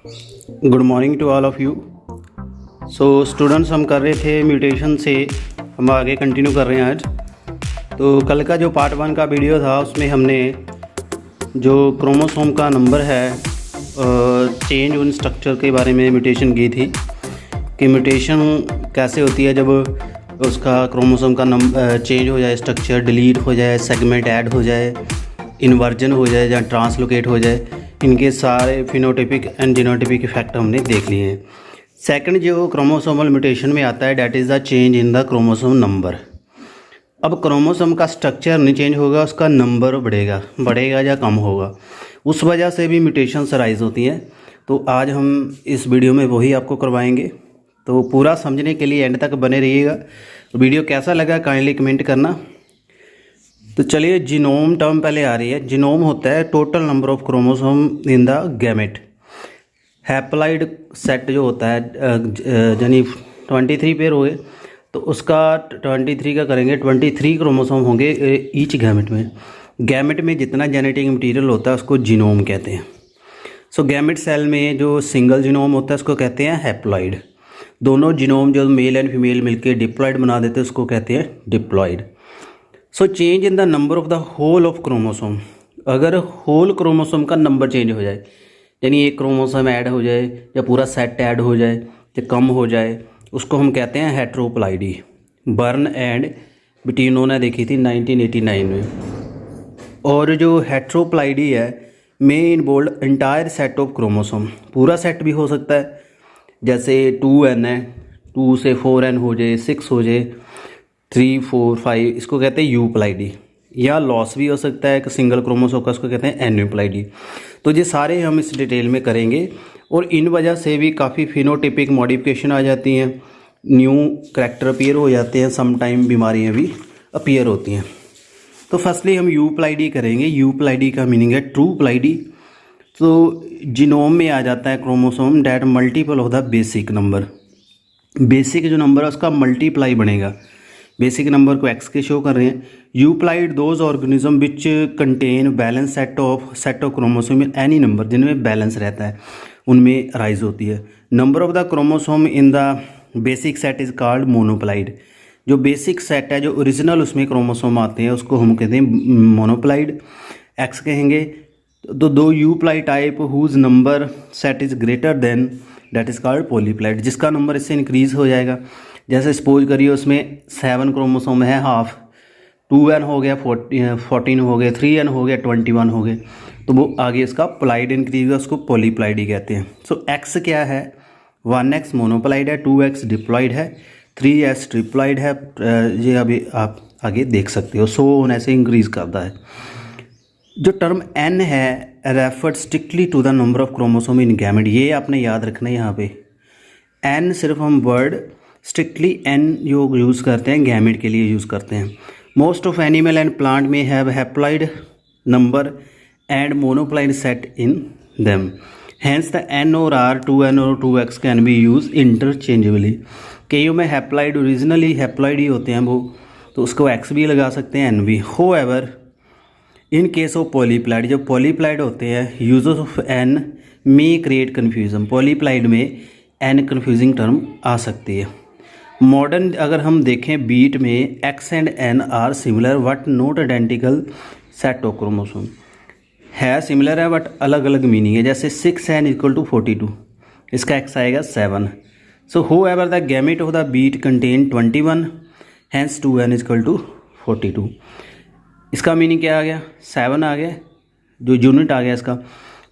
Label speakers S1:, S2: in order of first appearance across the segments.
S1: Good morning to all of you. So students, हम कर रहे थे म्यूटेशन से, हम आगे कंटिन्यू कर रहे हैं आज। तो कल का जो पार्ट 1 का वीडियो था उसमें हमने जो क्रोमोसोम का नंबर है चेंज उन स्ट्रक्चर के बारे में म्यूटेशन की थी कि म्यूटेशन कैसे होती है जब उसका क्रोमोसोम का नंबर चेंज हो जाए, स्ट्रक्चर डिलीट हो जाए, सेगमेंट ऐड हो जाए, इन्वर्जन हो जाए या ट्रांसलोकेट हो जाए। इनके सारे फिनोटाइपिक एंड जीनोटाइपिक इफेक्ट हमने देख लिए हैं। सेकंड जो क्रोमोसोमल म्यूटेशन में आता है that is the change in the chromosome number. अब क्रोमोसोम का स्ट्रक्चर नहीं चेंज होगा, उसका नंबर बढ़ेगा या कम होगा, उस वजह से भी म्यूटेशंस राइज होती हैं। तो आज हम इस वीडियो में वही आपको करवाएंगे। तो पूरा समझने के लिए एंड तक बने रहिएगा। वीडियो कैसा लगा काइंडली कमेंट करना। तो चलिए, जीनोम टर्म पहले आ रही है। जीनोम होता है total number of chromosome in the gamete. Haploid set जो होता है यानी 23 पेयर हुए तो उसका 23 का करेंगे, 23 क्रोमोसोम होंगे ईच गैमेट में। गैमेट में जितना जेनेटिक मटेरियल होता है उसको जीनोम कहते हैं। सो गैमेट सेल में जो सिंगल जीनोम होता है उसको कहते हैं हैप्लॉइड। दोनों जीनोम जो मेल एंड फीमेल मिलकर डिप्लॉइड बना देते हैं उसको कहते हैं diploid. So change in the number of the whole of chromosome. अगर होल क्रोमोसोम का नंबर चेंज हो जाए, यानी एक क्रोमोसोम ऐड हो जाए या पूरा सेट ऐड हो जाए या कम हो जाए, उसको हम कहते हैं हेट्रोप्लाइडी। बर्न एंड बिटिनो ने देखी थी 1989 में। और जो हेट्रोप्लाइडी है may involve entire set of chromosome. पूरा सेट भी हो सकता है, जैसे 2n है, 2 से 4n हो जाए, 6 हो जाए, 3, 4, 5, इसको कहते हैं यूप्लाइडी। या लॉस भी हो सकता है कि सिंगल क्रोमोसोम का, उसको कहते हैं एन्यूप्लाइडी। तो ये सारे हम इस डिटेल में करेंगे और इन वजह से भी काफ़ी फिनोटाइपिक मॉडिफिकेशन आ जाती हैं, न्यू करैक्टर अपीयर हो जाते हैं, सम टाइम बीमारियाँ भी अपीयर होती हैं। तो फर्स्टली हम यूप्लाइडी करेंगे। यूप्लाइडी का मीनिंग है ट्रू प्लाइडी। तो जीनोम में आ जाता है chromosome that multiple of the basic number. Basic जो नंबर है उसका मल्टीप्लाई बनेगा। बेसिक नंबर को एक्स के शो कर रहे हैं। Euploid those organism which contain balance set of chromosome in any number, जिनमें बैलेंस रहता है उनमें राइज होती है। Number of the chromosome in the basic set is called monoploid. जो बेसिक सेट है, जो ओरिजिनल उसमें क्रोमोसोम आते हैं उसको हम कहते हैं मोनोप्लाइड, एक्स कहेंगे। तो दो euploid type whose number set is greater than that is called polyploid, जिसका नंबर इससे इंक्रीज़ हो जाएगा। जैसे सपोज करिए उसमें 7 क्रोमोसोम है, हाफ 2n हो गया, 14 हो गए, 3n हो गया, 21 हो गए, तो वो आगे इसका प्लाइड इंक्रीज है, उसको पॉलीप्लाइड ही कहते हैं। सो एक्स क्या है, 1x मोनोप्लाइड है, 2x डिप्लॉइड है, 3s ट्रिप्लॉइड है। ये अभी आप आगे देख सकते हो। सो ऑन ऐसे इंक्रीज करता है। जो टर्म n है referred strictly to the number of chromosome in gamete. ये आपने याद रखना है। यहाँ पे n सिर्फ हम वर्ड स्ट्रिक्टली n जो यूज़ करते हैं गैमेट के लिए यूज़ करते हैं। Most of animal and plant में have haploid number and monoploid set in them, hence the n और r 2n और 2x can be use interchangeably. कईयों में हैप्लॉइड ओरिजिनली हैप्लॉइड ही होते हैं वो, तो उसको x भी लगा सकते हैं, n भी। होएवर इन केस ऑफ पॉलीप्लाइड, जब पॉलीप्लाइड होते हैं uses of n may create confusion. Polyploid में n कन्फ्यूजिंग टर्म आ सकती है। मॉडर्न अगर हम देखें बीट में x and n are similar but not identical set of chromosome. है सिमिलर है बट अलग अलग मीनिंग है। जैसे 6n इक्वल टू 42, इसका x आएगा 7। So however the gamete of the beet contain 21, hence 2n equal to 42। इसका meaning क्या आ गया, 7 आ गया, जो यूनिट आ गया इसका।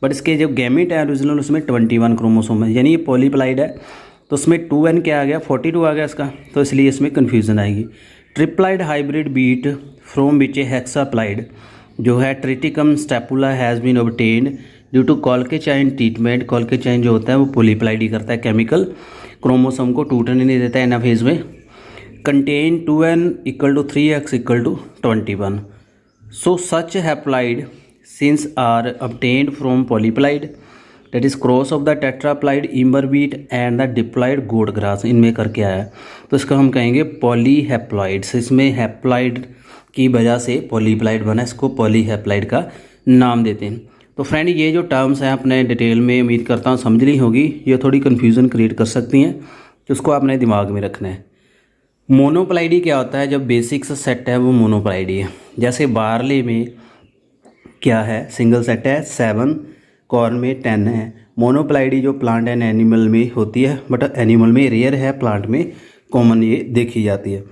S1: बट इसके जो गैमेट है ओरिजिनल उसमें 21 क्रोमोसोम है, यानी ये पॉलीप्लाइड है, तो उसमें 2n क्या आ गया, 42 आ गया इसका, तो इसलिए इसमें कन्फ्यूज़न आएगी। Triploid hybrid beet from which a hexaploid जो है Triticum stapula has been obtained due to colchicine treatment. Colchicine जो होता है वो पॉलीप्लाइड ही करता है, केमिकल क्रोमोसोम को टूटने नहीं देता है एनाफेज में। Contain 2n equal to 3x equal to 21। So such haploid since are obtained from polyploid, that is cross of the tetraploid imberbeet and the diploid goat grass। इनमें करके आया है, तो इसको हम कहेंगे पॉलीहैप्लॉइड्स। इसमें हैप्लॉइड की वजह से पॉलीप्लाइड बना, इसको पॉलीहैप्लॉइड का नाम देते हैं। तो फ्रेंड ये जो टर्म्स हैं अपने डिटेल में उम्मीद करता हूँ समझ ली होगी, ये थोड़ी कन्फ्यूज़न क्रिएट कर सकती हैं, तो उसको आपने दिमाग में रखना है। मोनोप्लाइडी क्या होता है, जब बेसिक्स सेट है वो मोनोप्लाइडी है। जैसे बारले में क्या है, सिंगल सेट है 7, कॉर्न में 10 है। मोनोप्लाइडी जो प्लांट एंड एनिमल में होती है, बट एनिमल में रेयर है, प्लांट में कॉमन ये देखी जाती है।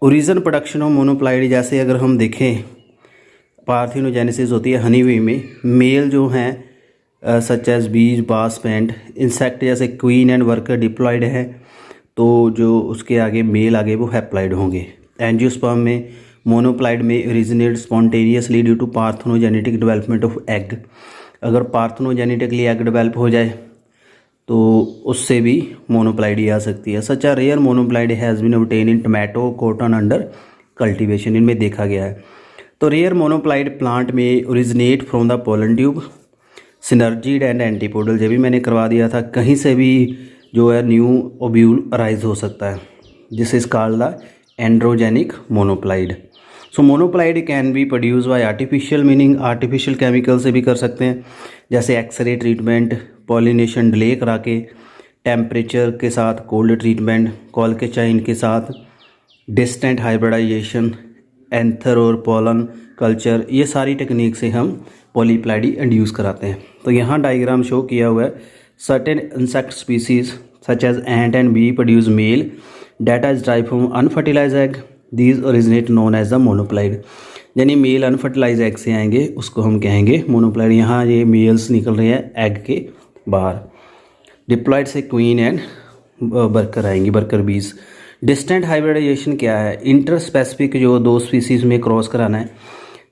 S1: ओरिजिन प्रोडक्शन ऑफ मोनोप्लाइडी, जैसे अगर हम देखें पार्थिनोजेनेसिस होती है हनी वी में, मेल जो हैं सच एज बीज, बास, पेंट, इंसेक्ट जैसे क्वीन एंड वर्कर डिप्लॉयड है, तो जो उसके आगे मेल आगे वो हैप्लॉइड होंगे। एंजियोस्पर्म में मोनोप्लाइड में originate spontaneously due to parthenogenetic development of egg. अगर पार्थेनोजेनेटिकली एग डेवलप हो जाए तो उससे भी मोनोप्लाइडी आ सकती है। Such a rare monoploidy has been obtain in tomato, cotton under cultivation, इनमें देखा गया है। तो रेयर मोनोप्लाइड प्लांट में originate from the pollen tube, synergid and antipodal, जब भी मैंने करवा दिया था, कहीं से भी जो है न्यू ओब्यूल अराइज हो सकता है। This is called the androgenic monoploid. So monoploid can be produce by artificial, meaning artificial chemical से भी कर सकते हैं, जैसे एक्सरे ट्रीटमेंट, पॉलिनेशन डिले करा के, टेम्परेचर के साथ कोल्ड ट्रीटमेंट, कॉलकेचाइन के साथ डिस्टेंट हाइब्रिडाइजेशन, एंथर और पोलन कल्चर, ये सारी टेक्निक से हम पॉलीप्लाइडी इंड्यूस कराते हैं। तो यहाँ डायग्राम शो किया हुआ है। Certain insect species such as ant and bee produce male, data is drive from unfertilize egg, these originate known as the monoploid. यानी मेल अनफर्टिलाइज एग से आएंगे, उसको हम कहेंगे मोनोप्लाइड। यहाँ ये मेल्स निकल रहे हैं एग के बाहर। डिप्लॉयड से क्वीन एंड वर्कर आएंगी, वर्कर बीज। डिस्टेंट हाइब्रिडाइजेशन क्या है, इंटर स्पेसिफिक जो दो स्पीसीज़ में क्रॉस कराना है,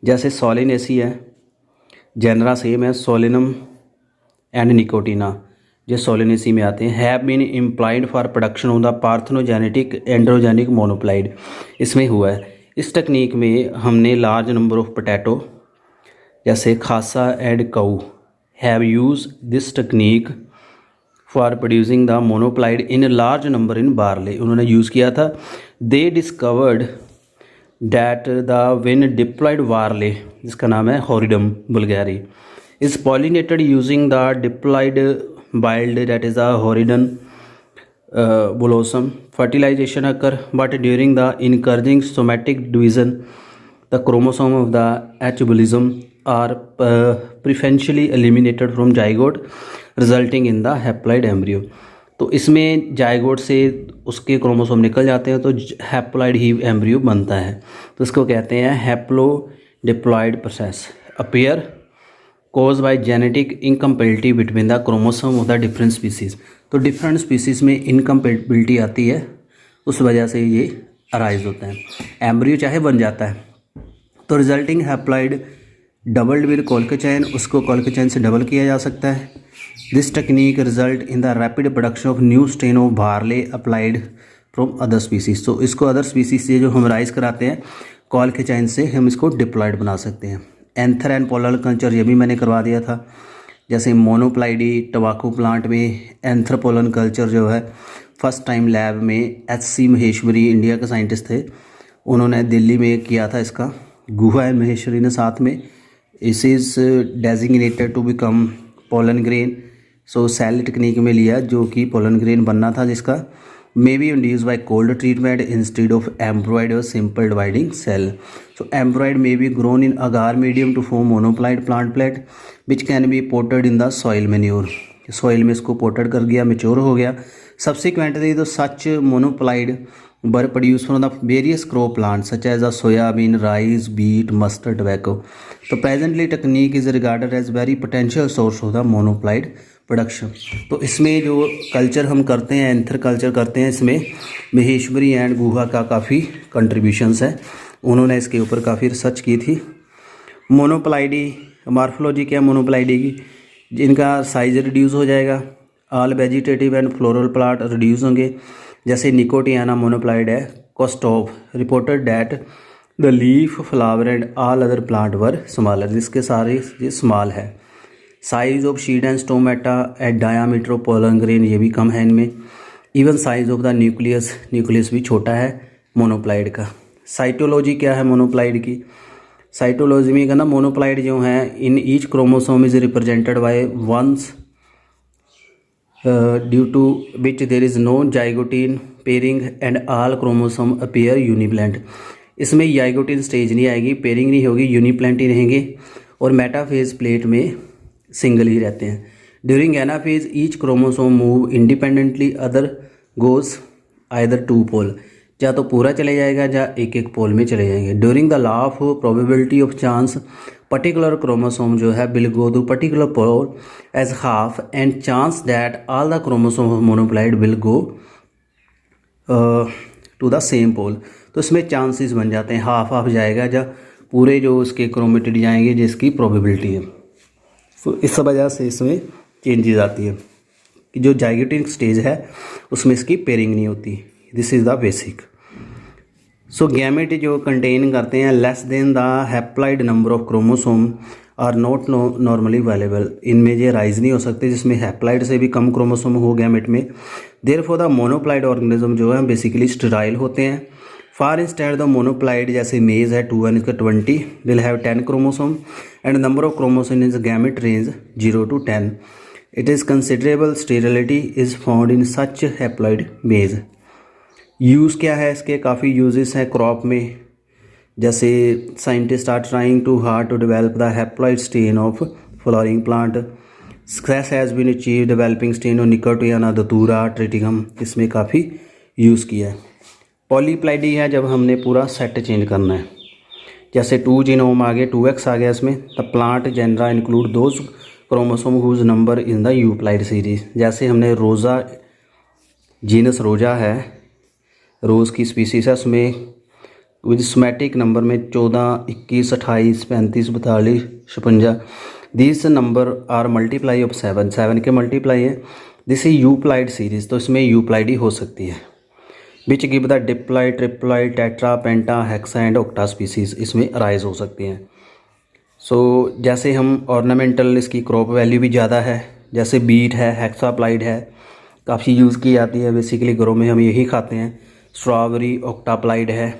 S1: जैसे सोलिनेसी है, जेनरा सेम है, सोलिनम एंड निकोटिना, जो सोलिनेसी में आते हैं, have been implied for production of the parthenogenetic androgenic monoploid, इसमें हुआ है। इस टेक्निक में हमने लार्ज नंबर ऑफ पोटैटो जैसे Kasha and Kao have use this technique for producing the monoploid in large number in barley, उन्होंने use किया था। They discovered that the win diploid barley, जिसका नाम है hordeum vulgare, is pollinated using the diploid wild, that is the hordeum blossom. Fertilization occur, but during the encouraging somatic division, the chromosome of the H bosom are preferentially eliminated from zygote, resulting in the haploid embryo. तो इसमें zygote से उसके chromosome निकल जाते हैं तो haploid ही embryo बनता है। तो इसको कहते हैं haplo diploid process, appear cause by genetic incompatibility between the chromosome of the different species. तो डिफरेंट स्पीसीज़ में इनकम्पेटिबिलिटी आती है, उस वजह से ये अराइज होता है, एम्ब्रियो चाहे बन जाता है। तो resulting haploid doubled with colchicine, उसको कॉलकेचाइन से डबल किया जा सकता है। This technique result in the rapid production of new strain of barley applied from other species. तो इसको अदर स्पीसीज से जो हम राइज कराते हैं कॉलकेचाइन से, हम इसको डिप्लॉयड बना सकते हैं। एंथर एंड पोलर कल्चर ये भी मैंने करवा दिया था। जैसे मोनोप्लाइडी टबाकू प्लांट में एंथर पोलन कल्चर जो है फर्स्ट टाइम लैब में HC महेश्वरी, इंडिया के साइंटिस्ट थे, उन्होंने दिल्ली में किया था इसका। गुहा एंड महेश्वरी ने साथ में, इस is designated to become pollen grain. So cell technique में लिया जो कि पोलन ग्रेन बनना था, जिसका may be induced by cold treatment instead of embroid or simple dividing cell. So embroid may be grown in agar medium to form monoploid plant plate which can be potted in the soil manure. soil में इसको potted कर गया, mature हो गया। Subsequently the such monoploid were produced from the various crop plants such as soybean, rice, beet, mustard, tobacco. So presently technique is regarded as very potential source of the monoploid production. तो इसमें जो culture हम करते हैं, anther culture करते हैं, इसमें Maheshwari and गुहा का काफ़ी कंट्रीब्यूशंस है, उन्होंने इसके ऊपर काफ़ी रिसर्च की थी। मोनोप्लाइडी मार्फोलॉजी क्या मोनोप्लाइडी की, जिनका साइज रिड्यूस हो जाएगा, all vegetative and floral plant reduce होंगे। जैसे निकोटियाना मोनोप्लाइड है, Kostov reported that the leaf, flower and all other plant were smaller, जिसके सारे ये स्मॉल है। Size of seed and stomata at diameter of pollen grain, ये भी कम है इनमें। Even size of the nucleus, nucleus भी छोटा है मोनोप्लाइड का। साइटोलॉजी क्या है मोनोप्लाइड की, साइटोलॉजी में कहना मोनोप्लाइड जो है in each chromosome is represented by once due to which there is no zygotene pairing and all chromosome appear univalent. इसमें जाइगोटीन स्टेज नहीं आएगी, पेयरिंग नहीं होगी, यूनिप्लेंट ही रहेंगे और मेटाफेज प्लेट में सिंगल ही रहते हैं। During anaphase each chromosome move independently, other goes either to pole, या तो पूरा चले जाएगा या एक एक पोल में चले जाएंगे। During the law of probability of chance particular chromosome जो है will go to particular pole as half and chance that all the chromosome of monoploid will go to the same pole. तो इसमें चांसेस बन जाते हैं, half half जाएगा या पूरे जो उसके क्रोमेटिड जाएंगे जिसकी प्रोबेबिलिटी है। तो इस वजह से इसमें चेंजेस आती है कि जो जाइगोटिक स्टेज है उसमें इसकी पेयरिंग नहीं होती। This is the basic. So gamete जो कंटेन करते हैं less than the haploid number of chromosome are not normally available. इनमें ये राइज नहीं हो सकते जिसमें हैप्लॉइड से भी कम क्रोमोसोम हो गैमेट में। देयरफॉर द मोनोप्लाइड ऑर्गेनिज्म जो है बेसिकली स्टेराइल होते हैं। फॉर इंस्टेड द मोनोप्लाइड जैसे मेज है 2 1 20 will have 10 chromosome and number of chromosome is gamete range 0 to 10। It is considerable sterility is found in such haploid maize. Use क्या है इसके, काफ़ी यूजेस हैं क्रॉप में, जैसे scientist are trying to hard to develop the haploid strain of flowering plant. Success has been achieve developing strain of nicotiana datura triticum, इसमें काफ़ी use किया है। पॉलीप्लाइडी है जब हमने पूरा सेट चेंज करना है, जैसे 2 जीनोम आ गए, 2x आ गया इसमें। The plant genera include those chromosome whose number in the euploid series. जैसे हमने रोज़ा जीनस रोजा है, रोज़ की स्पीसीज है, उसमें विद सोमैटिक नंबर में 14 21 28 35 42 56 this number are multiply of 7 के मल्टीप्लाई है। दिस इज यूप्लाइड सीरीज, तो इसमें यूप्लाइड ही हो सकती है। Which give the diploid triploid tetra penta hexa and octa species, इसमें राइज हो सकती हैं। सो जैसे हम ऑर्नामेंटल इसकी क्रॉप वैल्यू भी ज़्यादा है, जैसे बीट है, हेक्साप्लाइड है, काफ़ी यूज़ की जाती है। बेसिकली घरों में हम यही खाते हैं। स्ट्रॉबेरी ऑक्टाप्लाइड है।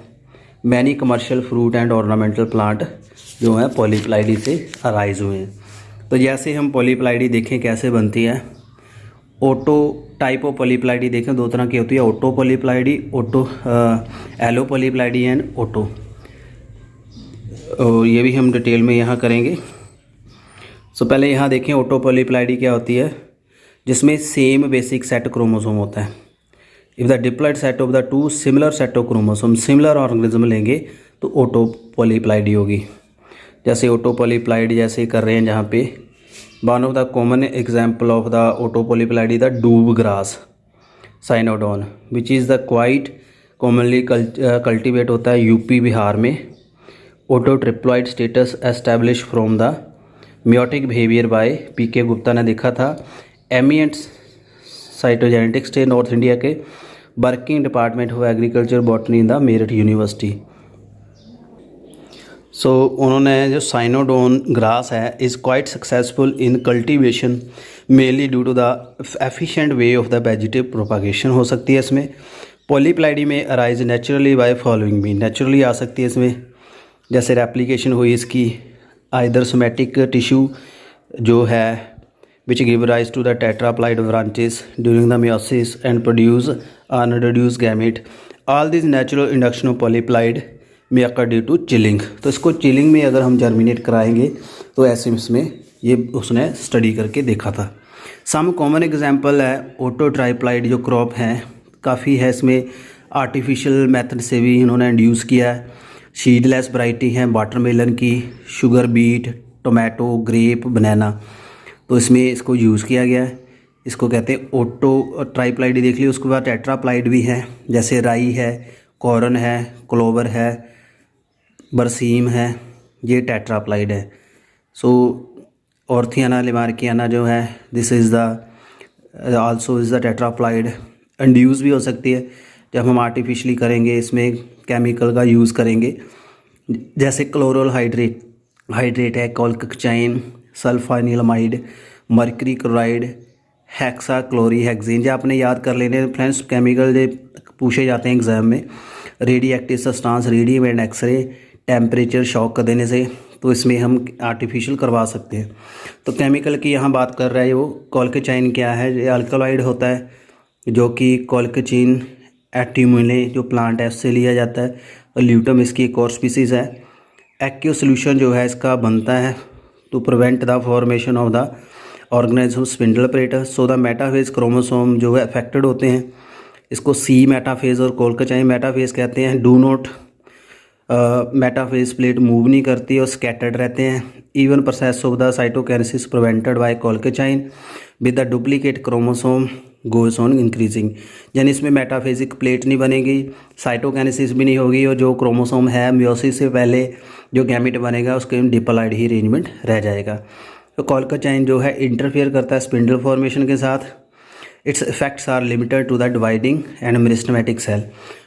S1: Many commercial fruit and ornamental plant जो है पॉलीप्लाइडी से अराइज हुए हैं। तो जैसे हम पॉलीप्लाइडी देखें कैसे बनती है, ऑटो टाइप ऑफ पॉलीप्लाइडी देखें, 2 तरह की होती है, ऑटो पॉलीप्लाइडी, एलो पॉलीप्लाइडी एंड ऑटो। ये भी हम डिटेल में यहाँ करेंगे। सो पहले यहाँ देखें ऑटो पॉलीप्लाइडी क्या होती है, जिसमें सेम बेसिक सेट क्रोमोसोम होता है। If the diploid set of the 2 similar set of chromosome, similar organism लेंगे तो ऑटो पॉलीप्लाइडी होगी। जैसे ऑटो पॉलीप्लाइड जैसे कर रहे हैं जहाँ पे, one of the common example of the auto polyploidy the doob grass cynodon which is the quite commonly cultivate होता है यूपी बिहार में। Auto triploid status establish from the meiotic behaviour by P K Gupta ने देखा था। एमिएंट साइटोजेनेटिक्स थे north India के, working department of agriculture botany in the Meerut university. So उन्होंने जो साइनोडोन ग्रास है is quite successful in cultivation mainly due to the efficient way of the vegetative propagation हो सकती है इसमें। पॉलीप्लाइडी में अराइज नेचुरली बाय फॉलोइंग भी, naturally आ सकती है इसमें, जैसे रेप्लिकेशन हुई इसकी आइदर सोमैटिक टिश्यू जो है which give rise to the tetraploid branches during the meiosis and produce unreduced gamete. All these natural induction of polyploid may occur due to chilling. तो इसको चिलिंग में अगर हम जर्मिनेट कराएंगे तो ऐसे इसमें ये उसने स्टडी करके देखा था। सम कॉमन एग्जांपल है ऑटो ट्राइप्लाइड जो क्रॉप है, काफ़ी है इसमें, आर्टिफिशियल मेथड से भी इन्होंने इंड्यूस किया है। सीडलेस वैरायटी हैं वाटरमेलन की, शुगर बीट, टोमेटो, ग्रेप, बनाना, तो इसमें इसको यूज़ किया गया है। इसको कहते हैं ऑटो ट्राइप्लाइड देख लिया। उसके बाद टेट्राप्लाइड भी है, जैसे राई है, कॉर्न है, क्लोवर है, बरसीम है, ये टेट्राप्लाइड है। सो ऑर्थियाना लिमार्कियाना जो है this is the also is the tetraploid. Induce भी हो सकती है जब हम आर्टिफिशली करेंगे, इसमें केमिकल का यूज़ करेंगे, जैसे क्लोरल हाइड्रेट है, कॉल्कचाइन, सल्फानिलमाइड, मर्करी क्लोराइड, हेक्सा क्लोरीहेक्सेन। जो आपने याद कर लेने फ्रेंड्स, केमिकल जो पूछे जाते हैं एग्जाम में, radioactive substance, radium and x-ray, temperature shock कर देने से, तो इसमें हम आर्टिफिशियल करवा सकते हैं। तो केमिकल की यहाँ बात कर रहा है वो कॉल्कोचाइन क्या है, ये अल्कलॉइड होता है जो कि कॉल्कोचिन एट्यूमुले जो प्लांट है उससे लिया जाता है, और ल्यूटम इसकी एक और स्पीसीज़ है। एक्व सोल्यूशन जो है इसका बनता है to prevent the formation of the organism spindle apparatus, so the metaphase chromosome जो है अफेक्टेड होते हैं। इसको सी मेटाफेज और कॉल्कोचाइन मेटाफेज कहते हैं। Do not metaphase plate move नहीं करती और स्कैटर्ड रहते हैं। Even process of the cytokinesis prevented by colchicine with the duplicate chromosome goes on increasing, यानी इसमें मेटाफेजिक प्लेट नहीं बनेगी, साइटोकाइनेसिस भी नहीं होगी, और जो क्रोमोसोम है मियोसिस से पहले जो गैमेट बनेगा उसके डिप्लॉइड ही अरेंजमेंट रह जाएगा। तो कॉल्कोचाइन जो है इंटरफेयर करता है स्पिंडल फॉर्मेशन के साथ। Its effects are limited to the dividing and meristematic cell.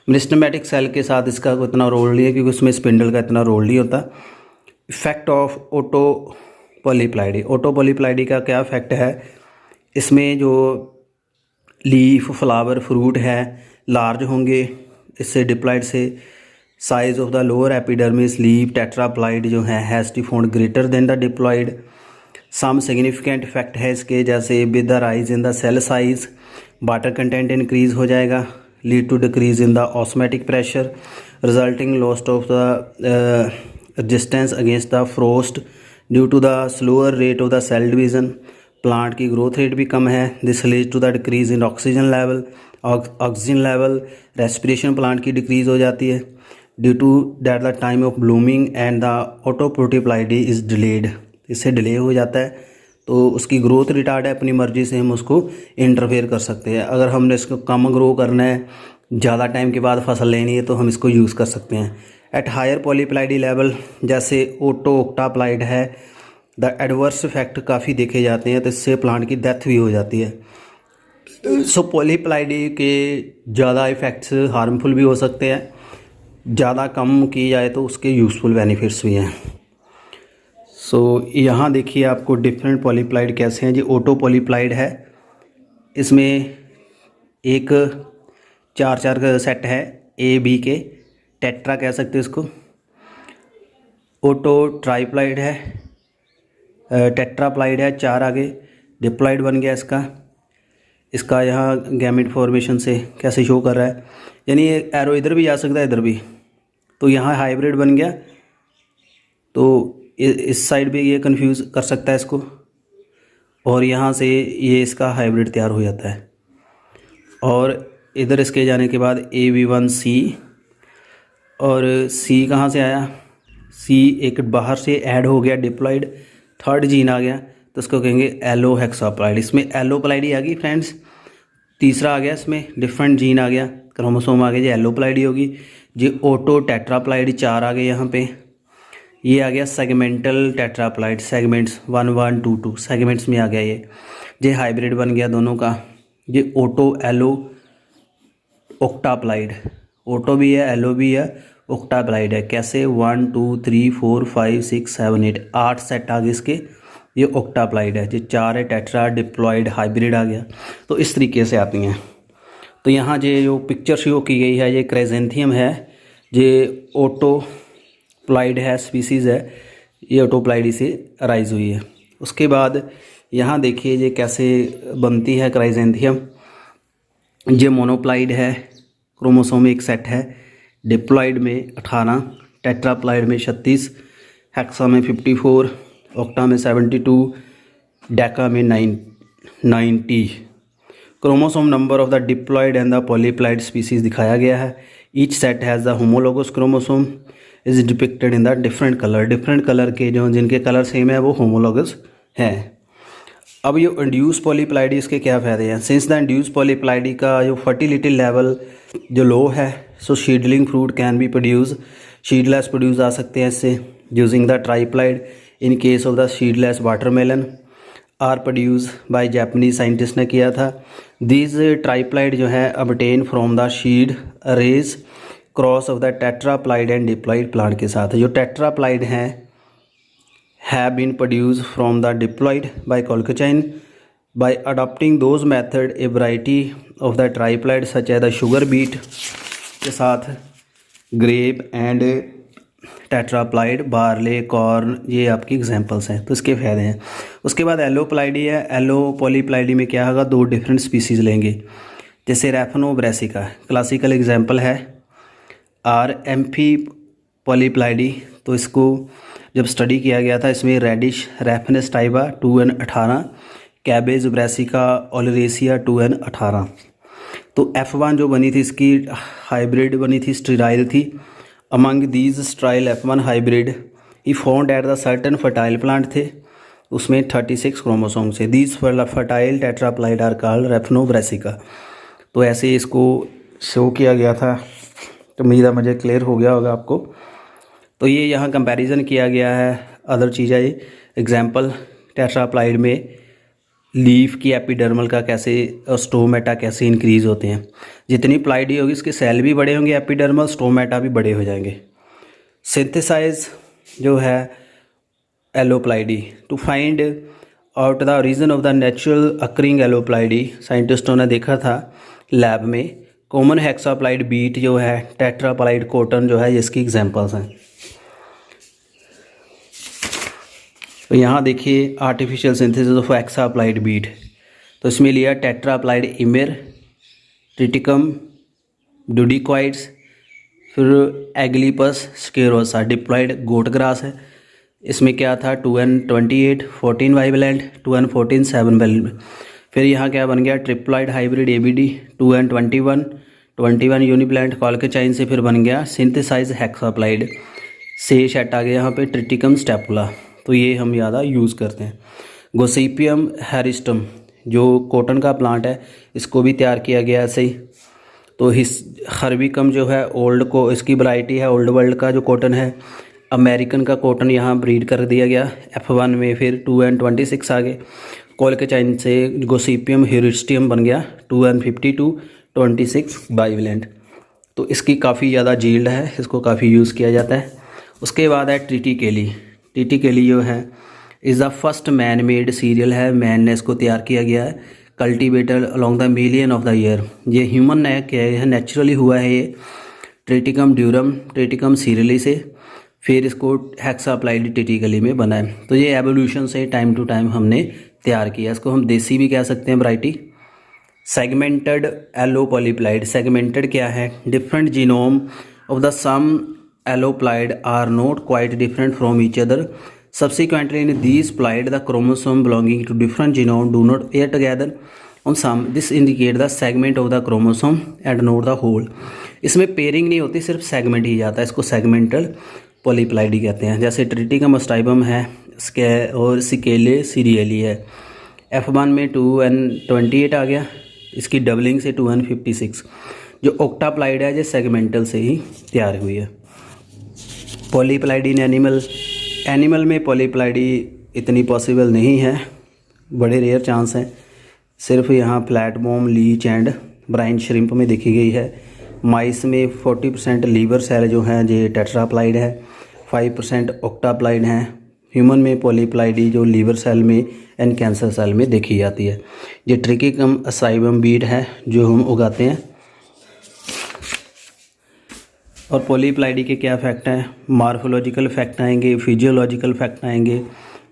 S1: Meristematic cell के साथ इसका इतना रोल नहीं है क्योंकि उसमें स्पिंडल का इतना रोल नहीं होता। Effect of autopolyploidy, autopolyploidy का क्या इफेक्ट है, इसमें जो लीफ फ्लावर फ्रूट है लार्ज होंगे इससे डिप्लॉइड से। Size of the lower epidermis leaf tetraploid जो है has to found greater than the diploid. Some significant effect है इसके, जैसे with the rise in the cell size water content increase हो जाएगा, lead to decrease in the osmotic pressure resulting loss of the resistance against the frost due to the slower rate of the cell division. Plant की growth rate भी कम है। This lead to the decrease in oxygen level, respiration plant की decrease हो जाती है। Due to that the time of blooming and the autopolyploidy is delayed, इससे delay हो जाता है तो उसकी ग्रोथ रिटार्ड है, अपनी मर्जी से हम उसको इंटरफेयर कर सकते हैं। अगर हमने इसको कम ग्रो करना है, ज़्यादा टाइम के बाद फसल लेनी है, तो हम इसको यूज़ कर सकते हैं। एट हायर पॉलीप्लाइडी लेवल जैसे ओटो ऑक्टाप्लाइड है, द एडवर्स इफेक्ट काफ़ी देखे जाते हैं, तो इससे प्लांट की डेथ भी हो जाती है। सो पॉलीप्लाइडी के ज़्यादा इफ़ेक्ट्स हार्मफुल भी हो सकते हैं, ज़्यादा कम की जाए तो उसके यूज़फुल बेनिफिट्स भी हैं। सो यहाँ देखिए आपको डिफरेंट पॉलीप्लाइड कैसे हैं। जी ओटो पॉलीप्लाइड है, इसमें एक चार का सेट है ए बी के, टेट्रा कह सकते हैं इसको। ओटो ट्राइप्लाइड है, टेट्राप्लाइड है, 4 आगे डिप्लॉइड बन गया इसका यहाँ गैमेट फॉर्मेशन से कैसे शो कर रहा है, यानी ये एरो इधर भी जा सकता है इधर भी, तो यहाँ हाइब्रिड बन गया। तो इस साइड भी ये कंफ्यूज कर सकता है इसको, और यहाँ से ये इसका हाइब्रिड तैयार हो जाता है। और इधर इसके जाने के बाद AB1C, और C कहाँ से आया, C एक बाहर से ऐड हो गया डिप्लॉइड, 3rd जीन आ गया, तो इसको कहेंगे एलो हेक्साप्लाइड। इसमें एलोप्लाइडी आ गई फ्रेंड्स, तीसरा आ गया, इसमें डिफरेंट जीन आ गया, क्रोमोसोम आ गया जी, एलोप्लाइडी होगी जी। ऑटो टेट्राप्लाइड 4 आ गए यहाँ पे। ये आ गया सेगमेंटल टेट्राप्लाइड, सेगमेंट्स 1 1 2 2 सेगमेंट्स में आ गया ये हाइब्रिड बन गया दोनों का। ये ऑटो एलो ऑक्टाप्लाइड, ऑटो भी है एलो भी है, ऑक्टाप्लाइड है। कैसे 1 2 3 4 5 6 7 8 8 सेट आ गए इसके, ये ऑक्टाप्लाइड है। जो 4 है टेट्रा डिप्लॉइड हाइब्रिड आ गया। तो इस तरीके से आती हैं। तो यहाँ जो पिक्चर शो की गई है ये क्राइजेंथियम है, ये ऑटोप्लाइड है स्पीसीज़ है, ये ऑटोप्लाइडी से राइज हुई है। उसके बाद यहाँ देखिए ये कैसे बनती है क्राइजेंथियम। ये मोनोप्लाइड है, क्रोमोसोम एक सेट है, डिप्लॉइड में 18, टेट्राप्लाइड में 36, हेक्सा में 54, ऑक्टा में 72, डेका में 90। Chromosome number of the diploid and the polyploid species दिखाया गया है। Each set has the homologous chromosome is depicted in the different colour. Different colour के जो जिनके कलर सेम है वो होमोलोगस हैं। अब ये इंड्यूस पॉलीप्लाइडी इसके क्या फ़ायदे हैं। सिंस द इंड्यूस पॉलीप्लाइडी का जो फर्टिलिटी लेवल जो लो है, so seedling fruit can be produce, seedless produce आ सकते हैं इससे using the triploid. In case of the seedless watermelon are produce by Japanese scientist ने किया था। दिस ट्राइप्लाइड जो है obtain from the seed raise cross of the tetraploid and diploid plant के साथ। जो टेट्राप्लाइड हैं have been produced from the diploid by colchicine. By adopting those method, a variety of the triploid such as the sugar beet के साथ grape and tetraploid, barley, corn, ये आपकी examples हैं। तो इसके फ़ायदे हैं। उसके बाद एलोप्लाइडी है। एलो पॉलीप्लाइडी में क्या होगा, 2 डिफरेंट स्पीसीज़ लेंगे। जैसे रैफनो ब्रेसिका क्लासिकल एग्जांपल है। आर एम्फी पॉलीप्लाइडी, तो इसको जब स्टडी किया गया था, इसमें रेडिश रैफनेस टाइबा 2N18, cabbage brassica oleracea 2N18। तो F1 जो बनी थी इसकी हाइब्रिड बनी थी, स्टेराइल थी। Among these sterile F1 hybrid ही found at the certain fertile plant थे, उसमें 36 क्रोमोसोम से। These fertile tetraploid are called raphano brassica. तो ऐसे इसको शो किया गया था। तो उम्मीद है मुझे क्लियर हो गया होगा आपको। तो ये यहाँ कंपैरिजन किया गया है अदर चीज़ है। एग्जांपल टेट्राप्लाइड में लीफ की एपिडर्मल का कैसे और स्टोमेटा कैसे इंक्रीज़ होते हैं। जितनी प्लाइडी होगी इसके सेल भी बड़े होंगे, एपिडर्मल स्टोमेटा भी बड़े हो जाएंगे। सिंथेसाइज जो है alloploidy to find out the reason of the natural occurring alloploidy, साइंटिस्टों ने देखा था लैब में। कॉमन हेक्साप्लाइड बीट जो है, टेट्राप्लाइड कॉटन जो है, इसकी एग्जांपल्स हैं। तो यहाँ देखिए आर्टिफिशियल सिंथेसिस ऑफ हेक्साप्लाइड बीट। तो इसमें लिया टेट्राप्लाइड इमेर, ट्रिटिकम, डुडिक्वाइड्स, फिर एग्लिपस स्केरोसा, डिप्लॉइड गोट ग्रास है। इसमें क्या था 2N28 14 बाइवेलेंट, 2N14 7 बाइवेलेंट। फिर यहाँ क्या बन गया ट्रिप्लॉइड हाइब्रिड ABD 2N21 21 यूनिप्लांट कॉल्केचाइन से। फिर बन गया सिंथेसाइज हेक्साप्लाइड से शेट आ गया यहाँ पे ट्रिटिकम स्टेपुला। तो ये हम ज़्यादा यूज़ करते हैं। गोसिपियम हेरिस्टम जो कॉटन का प्लांट है, इसको भी तैयार किया गया ऐसे ही। तो हर्बिकम जो है ओल्ड को इसकी वैरायटी है, ओल्ड वर्ल्ड का जो कॉटन है। अमेरिकन का कॉटन यहाँ ब्रीड कर दिया गया F1 में। फिर 2N26 आ गए। कॉल्केचाइन से गोसिपियम हेरिस्टियम बन गया 2N52 26 बाइवेलेंट। तो इसकी काफ़ी ज़्यादा जील्ड है, इसको काफ़ी यूज़ किया जाता है। उसके बाद है ट्रिटिकेली। ट्रिटिकेली जो है is the first man made serial है, मैन ने इसको तैयार किया गया है। Cultivator along the million of the year, ये ह्यूमन ने किया है, नेचुरली हुआ है ये। ट्रिटिकम ड्यूरम, ट्रिटिकम सीरियली से फिर इसको हेक्साप्लाइड ट्रिटिकली में बना है। तो ये एवोल्यूशन से टाइम टू टाइम हमने तैयार किया। इसको हम देसी भी कह सकते हैं variety. Segmented allo polyploid, segmented क्या है, different genome of the some alloploid are not quite different from each other. Subsequently, in these plied, the chromosome belonging to different genome do not pair together on some. This indicate the segment of the chromosome and not the whole. इसमें pairing नहीं होती, सिर्फ segment ही जाता है। इसको segmental पॉलीप्लाइडी कहते हैं। जैसे ट्रिटिकम स्टाइबम है और सिकेले सीरियली है। F1 में 2N28 आ गया, इसकी डबलिंग से 2N56। जो ऑक्टाप्लाइड है ये सेगमेंटल से ही तैयार हुई है। पॉलीप्लाइडी इन एनिमल में पॉलीप्लाइडी इतनी पॉसिबल नहीं है, बड़े रेयर चांस हैं। सिर्फ यहाँ फ्लैटबॉम, लीच एंड ब्राइन श्रिम्प में देखी गई है। माइस में 40% लीवर सेल जो हैं ये टेट्राप्लाइड है, 5% ऑक्टाप्लाइड हैं। ह्यूमन में पॉलीप्लाइडी जो लीवर सेल में एंड कैंसर सेल में देखी जाती है। ये ट्रिटिकम स्टाइबम बीट है जो हम उगाते हैं। और पॉलीप्लाइडी के क्या फैक्ट हैं, मार्फोलॉजिकल फैक्ट आएंगे, फिजियोलॉजिकल फैक्ट आएंगे,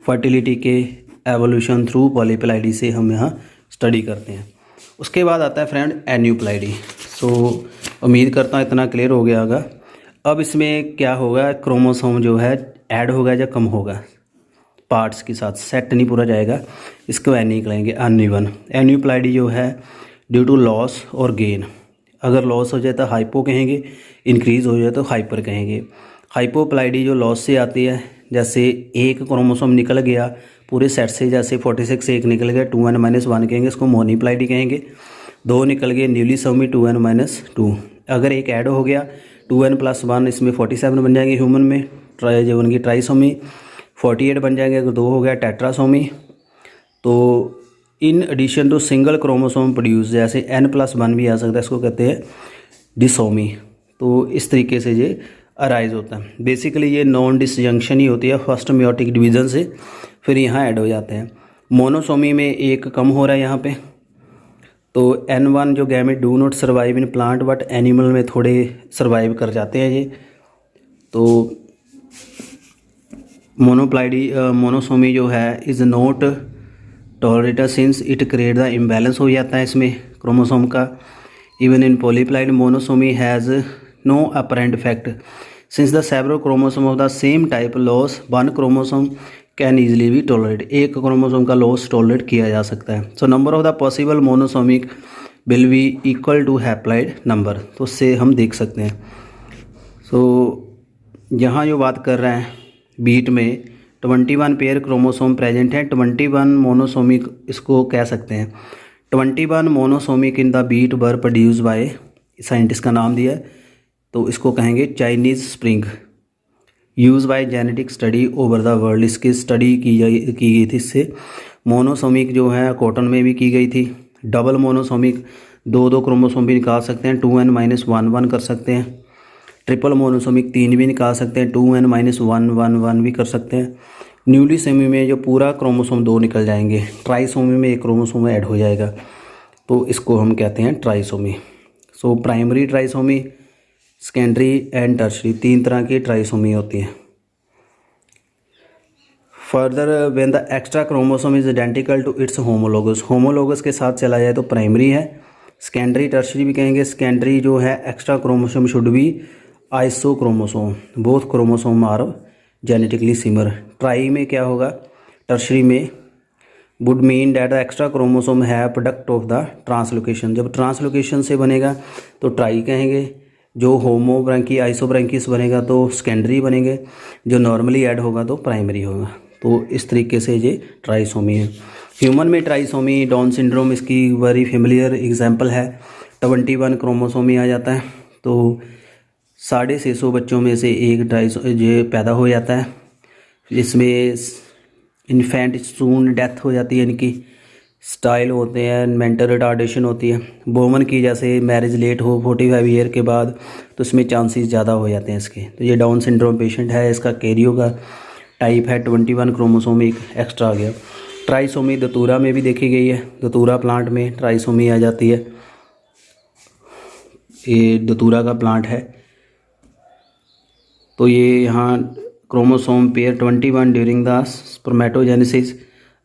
S1: फर्टिलिटी के एवोल्यूशन थ्रू पॉलीप्लाइडी से हम यहाँ स्टडी करते हैं। उसके बाद आता है फ्रेंड एन्यूप्लाइडी। सो उम्मीद करता हूँ इतना क्लियर हो गया होगा। अब इसमें क्या होगा, क्रोमोसोम जो है ऐड होगा या कम होगा, पार्ट्स के साथ सेट नहीं पूरा जाएगा, इसको एन निकलेंगे अनइवन। एन्यूप्लाइडी जो है ड्यू टू लॉस और गेन, अगर लॉस हो जाए तो हाइपो कहेंगे, इंक्रीज़ हो जाए तो हाइपर कहेंगे। हाइपोप्लाइडी जो लॉस से आती है, जैसे एक क्रोमोसोम निकल गया पूरे सेट से, जैसे 46 एक निकल गया 2N-1 कहेंगे, इसको मोनीप्लाइडी कहेंगे। 2 निकल गए न्यूलीसोमी 2N-2। अगर एक ऐड हो गया 2N+1, इसमें 47 बन जाएंगे ह्यूमन में, जो उनकी ट्राइसोमी 48 बन जाएंगे। अगर 2 हो गया टेट्रासोमी। तो in addition to single chromosome produce, जैसे N+1 भी आ सकता है, इसको कहते हैं डिसोमी। तो इस तरीके से ये अराइज होता है। बेसिकली ये नॉन डिसजंक्शन ही होती है फर्स्ट मियोटिक डिवीज़न से, फिर यहाँ ऐड हो जाते हैं। मोनोसोमी में एक कम हो रहा है यहाँ पे। तो N1 जो gamete do not survive in plant but animal में थोड़े सर्वाइव कर जाते हैं ये। तो मोनोसोमी जो है is not tolerated since it create the imbalance हो जाता है इसमें क्रोमोसोम का। Even in polyploid monosomy has no apparent effect since the several chromosome of the same type loss one chromosome can easily be tolerate. एक chromosome का loss tolerate किया जा सकता है। So number of the possible monosomic will be equal to haploid number. तो उससे हम देख सकते हैं। सो यहाँ जो बात कर रहे हैं बीट में 21 पेयर क्रोमोसोम प्रेजेंट हैं। 21 मोनोसोमिक इसको कह सकते हैं। 21 monosomic in the beet were produce by, scientist का नाम दिया है तो इसको कहेंगे Chinese spring, use by genetic study over the world. इसकी स्टडी की गई थी इससे। मोनोसोमिक जो है कॉटन में भी की गई थी। डबल मोनोसोमिक दो क्रोमोसोम भी निकाल सकते हैं, 2n-1 कर सकते हैं। ट्रिपल मोनोसोमिक 3 भी निकाल सकते हैं, 2n-1 भी कर सकते हैं। न्यूली सेमी में जो पूरा क्रोमोसोम 2 निकल जाएंगे। ट्राइसोमी में एक क्रोमोसोम ऐड हो जाएगा तो इसको हम कहते हैं trisomy. So primary trisomy, secondary and tertiary, 3 तरह की ट्राइसोमी होती है। Further when the extra chromosome is identical to its homologous, homologous के साथ चला जाए तो प्राइमरी है। सेकेंडरी टर्शरी भी कहेंगे। सेकेंडरी जो है extra chromosome should be isochromosome, both chromosome are genetically similar. ट्राई में क्या होगा, टर्शरी में would mean that the extra chromosome है प्रोडक्ट ऑफ द ट्रांसलोकेशन। जब ट्रांसलोकेशन से बनेगा तो ट्राई कहेंगे। जो होमोब्रैंकी आइसोब्रैंकिस बनेगा तो सेकेंडरी बनेंगे। जो नॉर्मली ऐड होगा तो प्राइमरी होगा। तो इस तरीके से ये ट्राइसोमी है। ह्यूमन में ट्राइसोमी, डाउन सिंड्रोम इसकी वेरी फेमिलियर एग्जांपल है। 21 क्रोमोसोमी आ जाता है तो 650 बच्चों में से एक ये पैदा हो जाता है। इसमें इन्फेंट सून डेथ हो जाती है, इनकी स्टाइल होते हैं, मेंटल रिटार्डेशन होती है। वोमन की जैसे मैरिज लेट हो 45 ईयर के बाद तो इसमें चांसेस ज़्यादा हो जाते हैं इसके। तो ये डाउन सिंड्रोम पेशेंट है। इसका कैरियो का टाइप है 21 क्रोमोसोम एक एक्स्ट्रा आ गया। ट्राइसोमी दतूरा में भी देखी गई है। दतूरा प्लांट में ट्राइसोमी आ जाती है। ये दतूरा का प्लांट है। तो ये यहाँ chromosome pair 21 during the spermatogenesis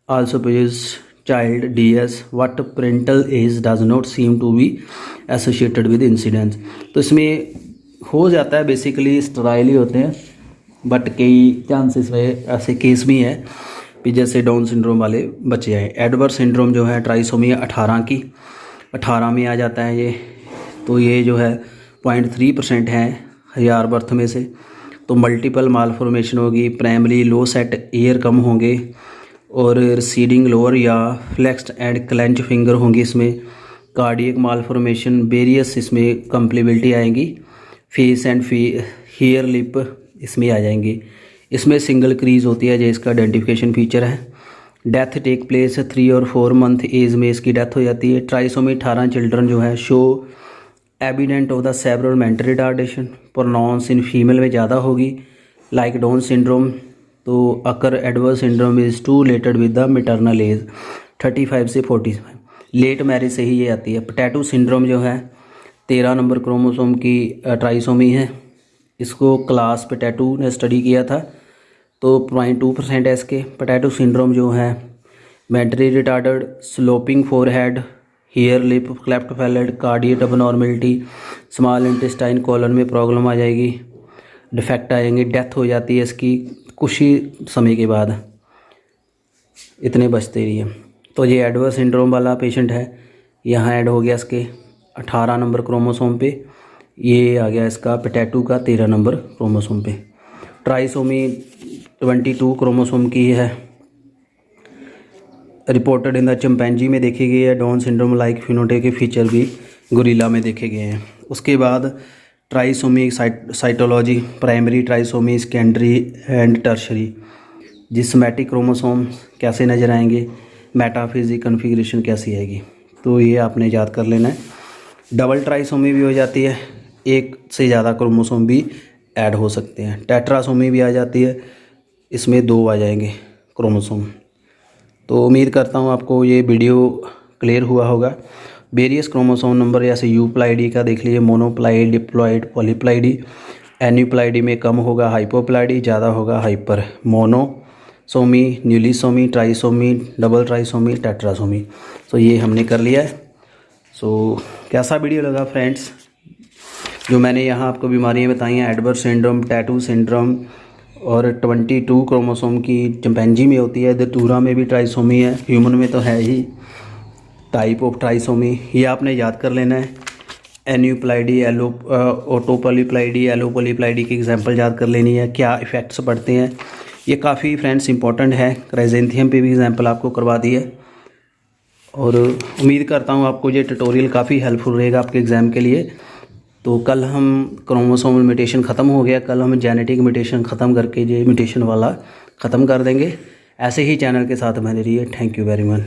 S1: also produce child DS what parental age does not seem to be associated with incidence. तो इसमें हो जाता है बेसिकली स्टेराइल ही होते हैं, बट कई चांसेस में ऐसे केस भी हैं कि जैसे डाउन सिंड्रोम वाले बच्चे हैं। एडवर्स सिंड्रोम जो है ट्राइसोमी 18 में आ जाता है ये। तो ये जो है 0.3% है 1000 बर्थ में से। तो मल्टीपल मालफॉर्मेशन होगी। प्राइमरी लो सेट ईयर कम होंगे और रिसीडिंग लोअर या फ्लेक्स्ड एंड क्लेंच फिंगर होंगी इसमें। कार्डियक मालफॉर्मेशन वेरियस इसमें कंप्लेबिलिटी आएंगी। फेस एंड हेयर लिप इसमें आ जाएंगी। इसमें सिंगल क्रीज होती है जो इसका आइडेंटिफिकेशन फीचर है। डेथ टेक प्लेस 3 और 4 मंथ एज में इसकी डेथ हो जाती है। ट्राइसोमी 18 चिल्ड्रन जो है show evident of the several mental retardation. Pronounce in female में ज़्यादा होगी लाइक डाउन सिंड्रोम। तो occur Edwards syndrome is to related with the maternal age 35 से 45। लेट मैरिज से ही ये आती है। पोटैटो सिंड्रोम जो है 13 नंबर क्रोमोसोम की ट्राइसोमी है। इसको क्लास पोटैटो ने स्टडी किया था तो 0.2% है इसके। पोटैटो सिंड्रोम जो है mentally retarded, sloping forehead, hare lip, cleft palate, cardiac abnormality, small intestine colon में प्रॉब्लम आ जाएगी, डिफेक्ट आएंगे, डेथ हो जाती है इसकी कुछ ही समय के बाद। इतने बचते रहिए। तो ये एडवर्स सिंड्रोम वाला पेशेंट है। यहाँ ऐड हो गया इसके 18 नंबर क्रोमोसोम पे। ये आ गया इसका पोटैटो का 13 नंबर क्रोमोसोम पे। ट्राइसोमी 22 क्रोमोसोम की है। रिपोर्टेड इन द चिंपैंजी में देखी गई है। डाउन सिंड्रोम लाइक फिनोटाइप के फीचर भी गोरिल्ला में देखे गए हैं। उसके बाद trisomy cytology, primary trisomy, secondary and tertiary. जिस्मेटिक क्रोमोसोम कैसे नज़र आएंगे, मेटाफिजिक कन्फिग्रेशन कैसी आएगी, तो ये आपने याद कर लेना है। डबल ट्राइसोमी भी हो जाती है, एक से ज़्यादा क्रोमोसोम भी ऐड हो सकते हैं। टेट्रासोमी भी आ जाती है, इसमें 2 आ जाएंगे क्रोमोसोम। तो उम्मीद करता हूँ आपको ये वीडियो क्लियर हुआ होगा। वेरियस क्रोमोसोम नंबर जैसे यूप्लाइडी का देख लीजिए, मोनोप्लाइड, डिप्लॉइड, पॉलीप्लाइडी, एन्यूप्लाइडी में कम होगा हाइपोप्लाइडी, ज़्यादा होगा hyper. Monosomy, nullisomy, trisomy, double trisomy, tetrasomy. तो ये हमने कर लिया है। सो कैसा वीडियो लगा फ्रेंड्स? जो मैंने यहाँ आपको बीमारियाँ बताई हैं, एडवर्ड सिंड्रोम, टैटू सिंड्रोम, और 22 क्रोमोसोम की चिंपैंजी में होती है, दतूरा में भी ट्राइसोमी है, ह्यूमन में तो है ही टाइप ऑफ ट्राइसोमी। ये आपने याद कर लेना है। एन्यूप्लाइडी, ऑटोपोलीप्लाइडी, एलोपोलीप्लाइडी की एग्जांपल याद कर लेनी है, क्या इफ़ेक्ट्स पड़ते हैं। ये काफ़ी फ्रेंड्स इंपॉर्टेंट है। क्राइजेंथियम पे भी एग्जांपल आपको करवा दी है, और उम्मीद करता हूँ आपको ये ट्यूटोरियल काफ़ी हेल्पफुल रहेगा आपके एग्ज़ाम के लिए। तो कल हम क्रोमोसोमल म्यूटेशन ख़त्म हो गया, कल हम जेनेटिक म्यूटेशन ख़त्म करके ये म्यूटेशन वाला ख़त्म कर देंगे। ऐसे ही चैनल के साथ बने रहिए। Thank you very much.